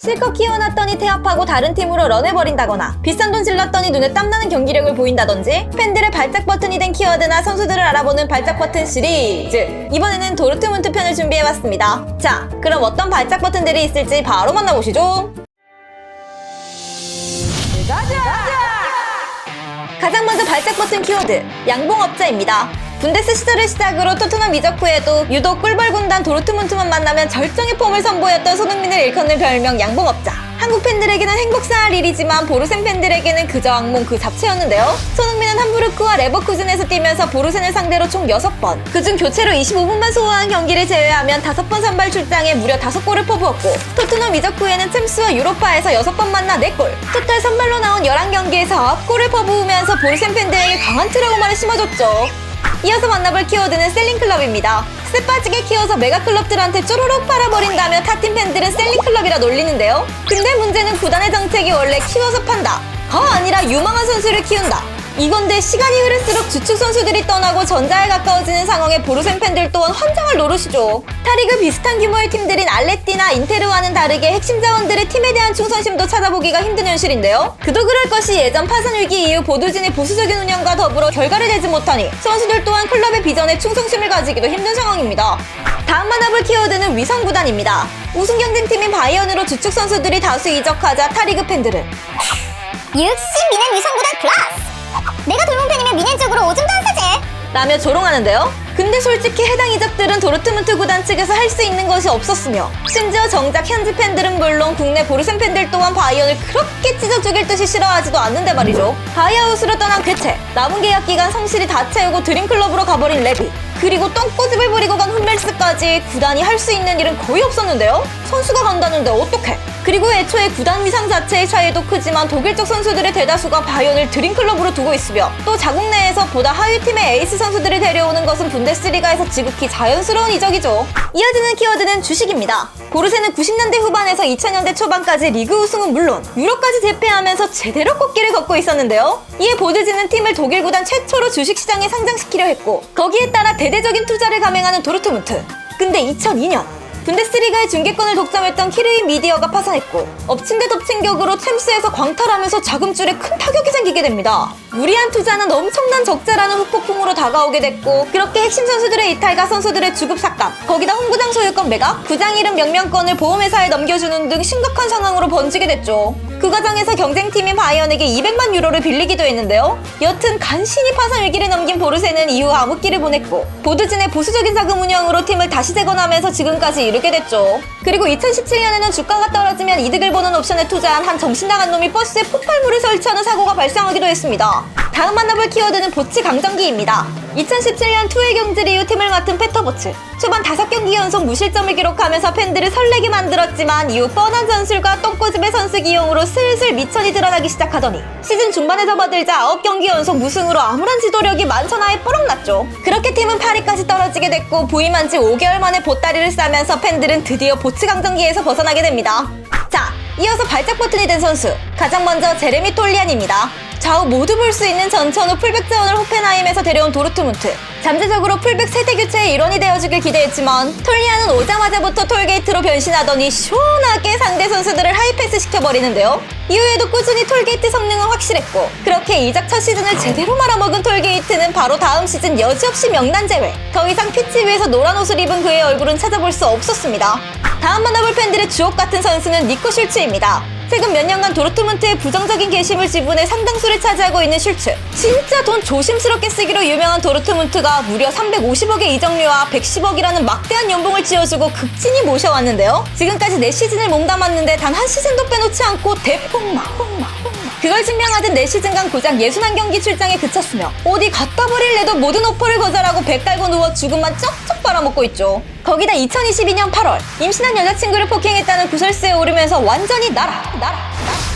실컷 키워놨더니 태합하고 다른 팀으로 런해버린다거나 비싼 돈 질렀더니 눈에 땀나는 경기력을 보인다든지 팬들의 발작 버튼이 된 키워드나 선수들을 알아보는 발작 버튼 시리즈. 이번에는 도르트문트 편을 준비해봤습니다. 자, 그럼 어떤 발작 버튼들이 있을지 바로 만나보시죠. 가장 먼저 발작 버튼 키워드, 양봉업자입니다. 분데스 시절을 시작으로 토트넘 이적 후에도 유독 꿀벌 군단 도르트문트만 만나면 절정의 폼을 선보였던 손흥민을 일컫는 별명 양봉업자. 한국 팬들에게는 행복사할 일이지만 보르센 팬들에게는 그저 악몽 그 자체였는데요. 손흥민은 함부르크와 레버쿠젠에서 뛰면서 보르센을 상대로 총 6번, 그중 교체로 25분만 소화한 경기를 제외하면 5번 선발 출장에 무려 5골을 퍼부었고, 토트넘 이적 후에는 챔스와 유로파에서 6번 만나 4골, 토탈 선발로 나온 11경기에서 9골을 퍼부으면서 보르센 팬들에게 강한 트라우마를 심어줬죠. 이어서 만나볼 키워드는 셀링클럽입니다. 쎄 빠지게 키워서 메가클럽들한테 쪼로록 팔아버린다며 타팀 팬들은 셀링클럽이라 놀리는데요. 근데 문제는 구단의 정책이 원래 키워서 판다, 아니라 유망한 선수를 키운다, 이건데 시간이 흐를수록 주축 선수들이 떠나고 전자에 가까워지는 상황에 보르센 팬들 또한 환장을 노르시죠. 타리그 비슷한 규모의 팀들인 알레티나 인테르와는 다르게 핵심 자원들의 팀에 대한 충성심도 찾아보기가 힘든 현실인데요. 그도 그럴 것이 예전 파산 위기 이후 보드진의 보수적인 운영과 더불어 결과를 내지 못하니 선수들 또한 클럽의 비전에 충성심을 가지기도 힘든 상황입니다. 다음 만나볼 키워드는 위성 구단입니다. 우승 경쟁팀인 바이언으로 주축 선수들이 다수 이적하자 타리그 팬들은 역시 미넨 위성구단 클라스! 내가 돌문 팬이면 미넨 쪽으로 오줌도 안 싸지! 라며 조롱하는데요. 근데 솔직히 해당 이적들은 도르트문트 구단 측에서 할 수 있는 것이 없었으며, 심지어 정작 현지 팬들은 물론 국내 보르센 팬들 또한 바이언을 그렇게 찢어 죽일 듯이 싫어하지도 않는데 말이죠. 바이아웃으로 떠난 괴체, 남은 계약 기간 성실히 다 채우고 드림클럽으로 가버린 레비, 그리고 똥꼬집을 부리고 간 홈멜스까지 구단이 할 수 있는 일은 거의 없었는데요. 선수가 간다는데 어떡해. 그리고 애초에 구단 위상 자체의 차이도 크지만 독일 쪽 선수들의 대다수가 바이언을 드림클럽으로 두고 있으며, 또 자국 내에서 보다 하위 팀의 에이스 선수들을 데려오는 것은 분데스리가에서 지극히 자연스러운 이적이죠. 이어지는 키워드는 주식입니다. 보르센은 90년대 후반에서 2000년대 초반까지 리그 우승은 물론 유럽까지 제패하면서 제대로 꽃길을 걷고 있었는데요. 이에 보드진은 팀을 독일 구단 최초로 주식시장에 상장시키려 했고, 거기에 따라 대대적인 투자를 감행하는 도르트문트. 근데 2002년 분데스리가의 중계권을 독점했던 키르인 미디어가 파산했고, 엎친 데 덮친 격으로 챔스에서 광탈하면서 자금줄에 큰 타격이 생기게 됩니다. 무리한 투자는 엄청난 적자라는 후폭풍으로 다가오게 됐고, 그렇게 핵심 선수들의 이탈과 선수들의 주급 삭감, 거기다 홈구장 소유권 매각, 구장 이름 명명권을 보험회사에 넘겨주는 등 심각한 상황으로 번지게 됐죠. 그 과정에서 경쟁팀인 바이언에게 200만 유로를 빌리기도 했는데요. 여튼 간신히 파산 위기를 넘긴 보르센은 이후 암흑기를 보냈고, 보드진의 보수적인 자금 운영으로 팀을 다시 재건하면서 지금까지 이르게 됐죠. 그리고 2017년에는 주가가 떨어지면 이득을 보는 옵션에 투자한 한 정신나간 놈이 버스에 폭발물을 설치하는 사고가 발생하기도 했습니다. 다음 만나볼 키워드는 보츠 강정기입니다. 2017년 투회 경질 이후 팀을 맡은 페터보츠. 초반 5경기 연속 무실점을 기록하면서 팬들을 설레게 만들었지만, 이후 뻔한 전술과 똥꼬집의 선수 기용으로 슬슬 미천이 드러나기 시작하더니 시즌 중반에 접어들자 9경기 연속 무승으로 아무런 지도력이 만천하에 뽀록났죠. 그렇게 팀은 8위까지 떨어지게 됐고, 부임한 지 5개월 만에 보따리를 싸면서 팬들은 드디어 보츠 강정기에서 벗어나게 됩니다. 자, 이어서 발작 버튼이 된 선수, 가장 먼저 제레미 톨리안입니다. 좌우 모두 볼 수 있는 전천후 풀백 자원을 호펜하임에서 데려온 도르트문트. 잠재적으로 풀백 세대 교체의 일원이 되어주길 기대했지만, 톨리안은 오자마자부터 톨게이트로 변신하더니 시원하게 상대 선수들을 하이패스 시켜버리는데요. 이후에도 꾸준히 톨게이트 성능은 확실했고, 그렇게 이적 첫 시즌을 제대로 말아먹은 톨게이트는 바로 다음 시즌 여지없이 명단 제외. 더 이상 피치 위에서 노란 옷을 입은 그의 얼굴은 찾아볼 수 없었습니다. 다음 만나볼 팬들의 주옥같은 선수는 니코 슐츠입니다. 최근 몇 년간 도르트문트의 부정적인 게시물 지분의 상당수를 차지하고 있는 슐츠. 진짜 돈 조심스럽게 쓰기로 유명한 도르트문트가 무려 350억의 이적료와 110억이라는 막대한 연봉을 지어주고 극진히 모셔왔는데요. 지금까지 4시즌을 몸담았는데 단 한 시즌도 빼놓지 않고 대폭망. 그걸 증명하듯 4시즌간 고작 61경기 출장에 그쳤으며, 어디 갖다 버릴래도 모든 오퍼를 거절하고 배 깔고 누워 죽음만 쩍쩍 빨아먹고 있죠. 거기다 2022년 8월 임신한 여자친구를 폭행했다는 구설수에 오르면서 완전히 나라.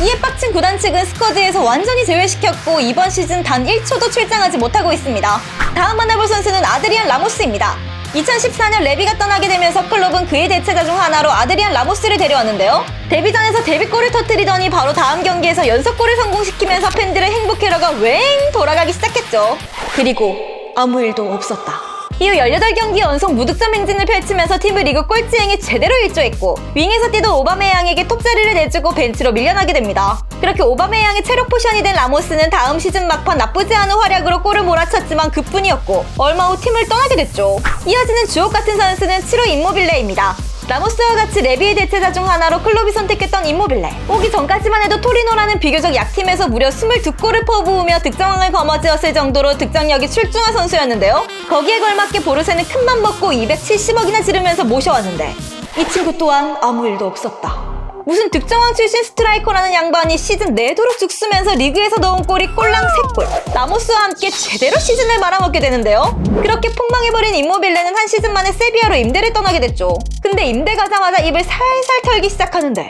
이에 빡친 구단 측은 스쿼드에서 완전히 제외시켰고, 이번 시즌 단 1초도 출장하지 못하고 있습니다. 다음 만나볼 선수는 아드리안 라모스입니다. 2014년 레비가 떠나게 되면서 클럽은 그의 대체자 중 하나로 아드리안 라모스를 데려왔는데요. 데뷔전에서 데뷔골을 터뜨리더니 바로 다음 경기에서 연속골을 성공시키면서 팬들의 행복 회로가 웽 돌아가기 시작했죠. 그리고 아무 일도 없었다. 이후 18경기 연속 무득점 행진을 펼치면서 팀을 리그 꼴찌행에 제대로 일조했고 윙에서 뛰던 오바메양에게 톱자리를 내주고 벤치로 밀려나게 됩니다. 그렇게 오바메양의 체력 포션이 된 라모스는 다음 시즌 막판 나쁘지 않은 활약으로 골을 몰아쳤지만 그뿐이었고 얼마 후 팀을 떠나게 됐죠. 이어지는 주옥같은 선수는 7호 임모빌레입니다. 라모스와 같이 레비의 대체자 중 하나로 클롭이 선택했던 임모빌레. 오기 전까지만 해도 토리노라는 비교적 약팀에서 무려 22골을 퍼부으며 득점왕을 거머쥐었을 정도로 득점력이 출중한 선수였는데요. 거기에 걸맞게 보르세는 큰맘 먹고 270억이나 지르면서 모셔왔는데 이 친구 또한 아무 일도 없었다. 무슨 득점왕 출신 스트라이커라는 양반이 시즌 내도록 죽쓰면서 리그에서 넣은 골이 꼴랑 3골. 라모스와 함께 제대로 시즌을 말아먹게 되는데요. 그렇게 폭망해버린 임모빌레는 한 시즌 만에 세비야로 임대를 떠나게 됐죠. 근데 임대 가자마자 입을 살살 털기 시작하는데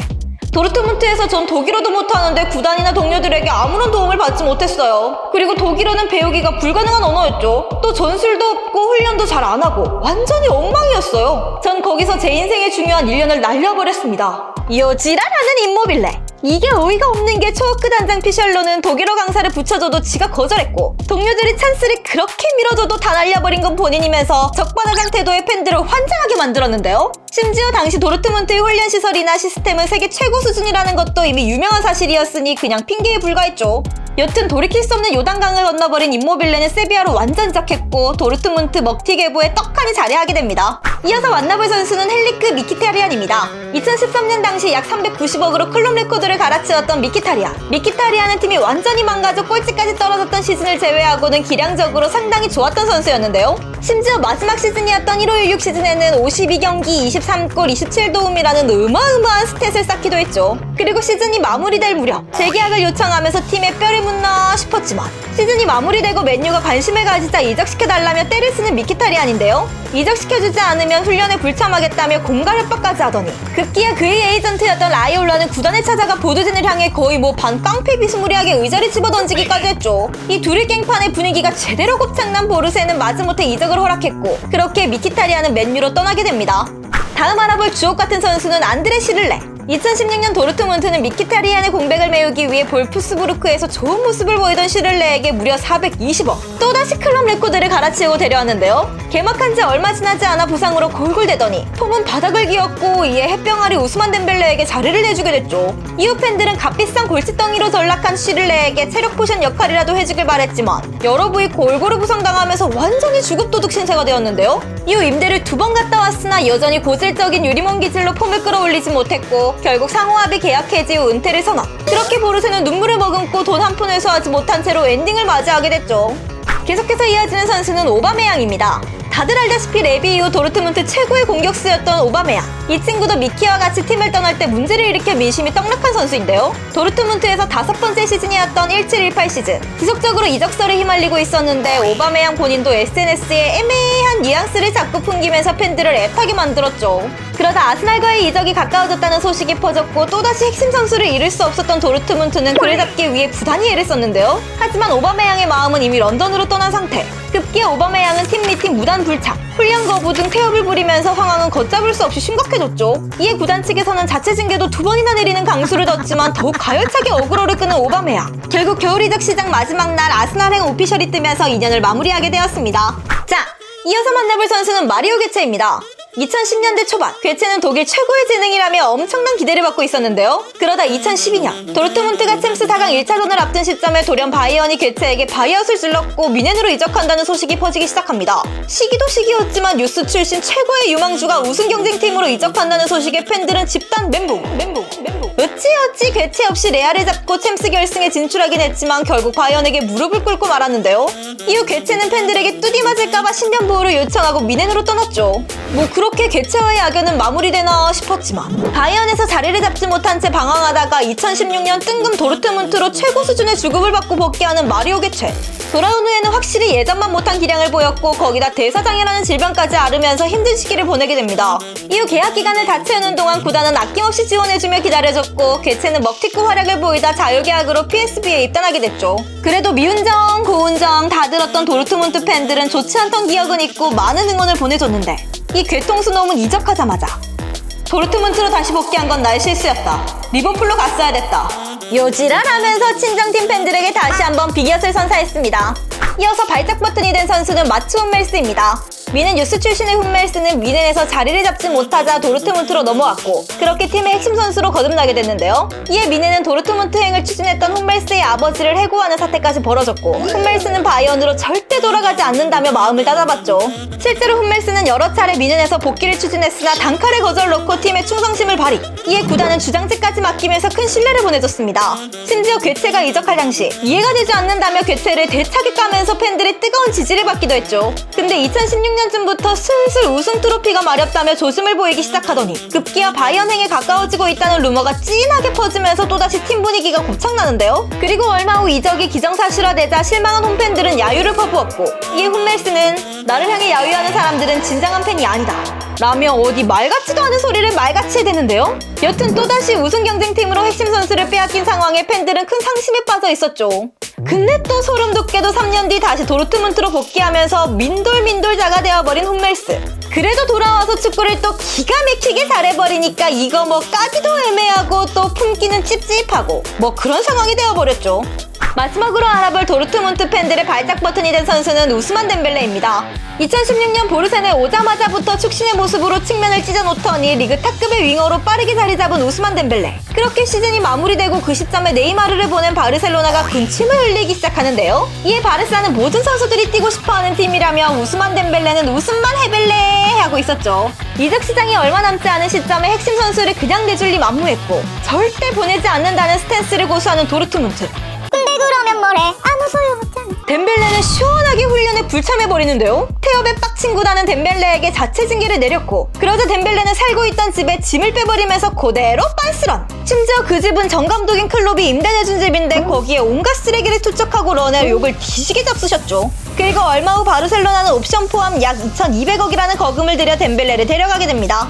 도르트문트에서 전 독일어도 못하는데 구단이나 동료들에게 아무런 도움을 받지 못했어요. 그리고 독일어는 배우기가 불가능한 언어였죠. 또 전술도 없고 훈련도 잘 안 하고 완전히 엉망이었어요. 전 거기서 제 인생의 중요한 1년을 날려버렸습니다. 요지라라는 임모빌레. 이게 어이가 없는 게 초호크 단장 피셜로는 독일어 강사를 붙여줘도 지가 거절했고 동료들이 찬스를 그렇게 밀어줘도 다 날려버린 건 본인이면서 적반하장 태도의 팬들을 환장하게 만들었는데요. 심지어 당시 도르트문트의 훈련시설이나 시스템은 세계 최고 수준이라는 것도 이미 유명한 사실이었으니 그냥 핑계에 불과했죠. 여튼 돌이킬 수 없는 요단강을 건너버린 임모빌레는 세비야로 완전 이적했고 도르트문트 먹튀계보에 떡하니 잘해하게 됩니다. 이어서 만나볼 선수는 헬리크 미키타리안입니다. 2013년 당시 약 390억으로 클럽 레코드를 갈아치웠던 미키타리안은 팀이 완전히 망가져 꼴찌까지 떨어졌던 시즌을 제외하고는 기량적으로 상당히 좋았던 선수였는데요. 심지어 마지막 시즌이었던 1516 시즌에는 52경기 23골 27도움이라는 어마어마한 스탯을 쌓기도 했죠. 그리고 시즌이 마무리될 무렵 재계약을 요청하면서 팀에 뼈를 묻나 싶었지만 시즌이 마무리되고 맨유가 관심을 가지자 이적시켜달라며 때를 쓰는 미키타리안인데요. 이적시켜주지 않으면 훈련에 불참하겠다며 공갈 협박까지 하더니 급기야 그의 에이전트였던 라이올라는 구단에 찾아가 보드진을 향해 거의 뭐 반깡패 비스무리하게 의자를 집어던지기까지 했죠. 이 둘의 깽판의 분위기가 제대로 곱창난 보르세는 마지못해 이적을 허락했고 그렇게 미키타리안은 맨유로 떠나게 됩니다. 다음 알아볼 주옥같은 선수는 안드레 시를레. 2016년 도르트문트는 미키타리안의 공백을 메우기 위해 볼프스부르크에서 좋은 모습을 보이던 시를레에게 무려 420억 또다시 클럽 레코드를 갈아치우고 데려왔는데요. 개막한 지 얼마 지나지 않아 부상으로 골골대더니 폼은 바닥을 기었고 이에 햇병아리 우스만 덴벨레에게 자리를 내주게 됐죠. 이후 팬들은 값비싼 골칫덩이로 전락한 시를레에게 체력 포션 역할이라도 해주길 바랬지만 여러 부위 골고루 부상당하면서 완전히 주급도둑 신세가 되었는데요. 이후 임대를 2번 갔다 왔으나 여전히 고질적인 유리몬 기질로 폼을 끌어올리지 못했고 결국 상호합의 계약 해지 후 은퇴를 선언. 그렇게 보르세는 눈물을 머금고 돈 한 푼 회수하지 못한 채로 엔딩을 맞이하게 됐죠. 계속해서 이어지는 선수는 오바메양입니다. 다들 알다시피 레비 이후 도르트문트 최고의 공격수였던 오바메양. 이 친구도 미키와 같이 팀을 떠날 때 문제를 일으켜 민심이 떡락한 선수인데요. 도르트문트에서 5번째 시즌이었던 1718 시즌 지속적으로 이적설에 휘말리고 있었는데 오바메양 본인도 SNS에 애매한 뉘앙스를 자꾸 풍기면서 팬들을 애타게 만들었죠. 그러다 아스날과의 이적이 가까워졌다는 소식이 퍼졌고 또다시 핵심 선수를 잃을 수 없었던 도르트문트는 그를 잡기 위해 부단히 애를 썼는데요. 하지만 오바메양의 마음은 이미 런던으로 떠난 상태. 급기야 오바메양은 팀 미팅 무단 불참, 훈련 거부 등 태업을 부리면서 상황은 걷잡을 수 없이 심각해졌죠. 이에 구단 측에서는 자체 징계도 2번이나 내리는 강수를 뒀지만 더욱 가열차게 어그로를 끄는 오바메양. 결국 겨울 이적 시장 마지막 날 아스날행 오피셜이 뜨면서 2년을 마무리하게 되었습니다. 자, 이어서 만나볼 선수는 마리오 게체입니다. 2010년대 초반 괴체는 독일 최고의 재능이라며 엄청난 기대를 받고 있었는데요. 그러다 2012년 도르트문트가 챔스 4강 1차전을 앞둔 시점에 돌연 바이언이 괴체에게 바이아웃을 질렀고 뮌헨으로 이적한다는 소식이 퍼지기 시작합니다. 시기도 시기였지만 유스 출신 최고의 유망주가 우승 경쟁팀으로 이적한다는 소식에 팬들은 집단 멘붕. 어찌어찌 괴체 없이 레알을 잡고 챔스 결승에 진출하긴 했지만 결국 바이언에게 무릎을 꿇고 말았는데요. 이후 괴체는 팬들에게 뚜디 맞을까봐 신변보호를 요청하고 뮌헨으로 떠났죠. 뭐 그렇게 괴체와의 악연은 마무리되나 싶었지만 바이언에서 자리를 잡지 못한 채 방황하다가 2016년 뜬금 도르트문트로 최고 수준의 주급을 받고 복귀하는 마리오 괴체. 돌아온 후에는 확실히 예전만 못한 기량을 보였고 거기다 대사장애라는 질병까지 앓으면서 힘든 시기를 보내게 됩니다. 이후 계약 기간을 다 채우는 동안 구단은 아낌없이 지원해주며 기다려줬고 괴체는 먹튀고 활약을 보이다 자유계약으로 PSV에 입단하게 됐죠. 그래도 미운정 고운정 다 들었던 도르트문트 팬들은 좋지 않던 기억은 있고 많은 응원을 보내줬는데 이 괴통수 놈은 이적하자마자 도르트문트로 다시 복귀한 건 나의 실수였다. 리버풀로 갔어야 됐다. 요지랄하면서 친정팀 팬들에게 다시 한번 비곁을 선사했습니다. 이어서 발작 버튼이 된 선수는 마츠 혼멜스입니다. 미넨 유스 출신의 훈멜스는 미넨에서 자리를 잡지 못하자 도르트문트로 넘어왔고 그렇게 팀의 핵심 선수로 거듭나게 됐는데요. 이에 미넨은 도르트문트행을 추진했던 훈멜스의 아버지를 해고하는 사태까지 벌어졌고 훈멜스는 바이언으로 절대 돌아가지 않는다며 마음을 다잡았죠. 실제로 훈멜스는 여러 차례 미넨에서 복귀를 추진했으나 단칼에 거절놓고 팀의 충성심을 발휘. 이에 구단은 주장제까지 맡기면서 큰 신뢰를 보내줬습니다. 심지어 괴체가 이적할 당시 이해가 되지 않는다며 괴체를 대차게 까면서 팬들의 뜨거운 지지를 받기도 했죠. 근데 2016년쯤부터 슬슬 우승 트로피가 마렵다며 조심을 보이기 시작하더니 급기야 바이언행에 가까워지고 있다는 루머가 찐하게 퍼지면서 또다시 팀 분위기가 곱창나는데요. 그리고 얼마 후 이적이 기정사실화되자 실망한 홈팬들은 야유를 퍼부었고 이에 훈멜스는 나를 향해 야유하는 사람들은 진정한 팬이 아니다 라며 어디 말 같지도 않은 소리를 말같이 해대는데요. 여튼 또다시 우승 경쟁팀으로 핵심 선수를 빼앗긴 상황에 팬들은 큰 상심에 빠져 있었죠. 근데 또 소름 돋게도 3년 뒤 다시 도르트문트로 복귀하면서 민돌민돌자가 되어버린 훈멜스. 그래도 돌아와서 축구를 또 기가 막히게 잘해버리니까 이거 뭐 까기도 애매하고 또 품기는 찝찝하고 뭐 그런 상황이 되어버렸죠. 마지막으로 알아볼 도르트문트 팬들의 발작 버튼이 된 선수는 우스만 덴벨레입니다. 2016년 보르센에 오자마자부터 축신의 모습으로 측면을 찢어놓더니 리그 탑급의 윙어로 빠르게 자리 잡은 우스만 덴벨레. 그렇게 시즌이 마무리되고 그 시점에 네이마르를 보낸 바르셀로나가 군침을 흘리기 시작하는데요. 이에 바르사는 모든 선수들이 뛰고 싶어하는 팀이라며 우스만 덴벨레는 웃음만 해벨레 하고 있었죠. 이적 시장이 얼마 남지 않은 시점에 핵심 선수를 그냥 내줄 리 만무했고 절대 보내지 않는다는 스탠스를 고수하는 도르트문트. 근데 그러면 뭐래? 아무 소용없잖아. 덴벨레는 시원하게 훈련에 불참해버리는데요. 태엽에 빡친 구단은 덴벨레에게 자체 징계를 내렸고 그러자 덴벨레는 살고 있던 집에 짐을 빼버리면서 그대로 빤스런. 심지어 그 집은 정 감독인 클롭이 임대내준 집인데 거기에 온갖 쓰레기를 투척하고 런해 욕을 뒤지게 잡수셨죠. 그리고 얼마 후 바르셀로나는 옵션 포함 약 2,200억이라는 거금을 들여 덴벨레를 데려가게 됩니다.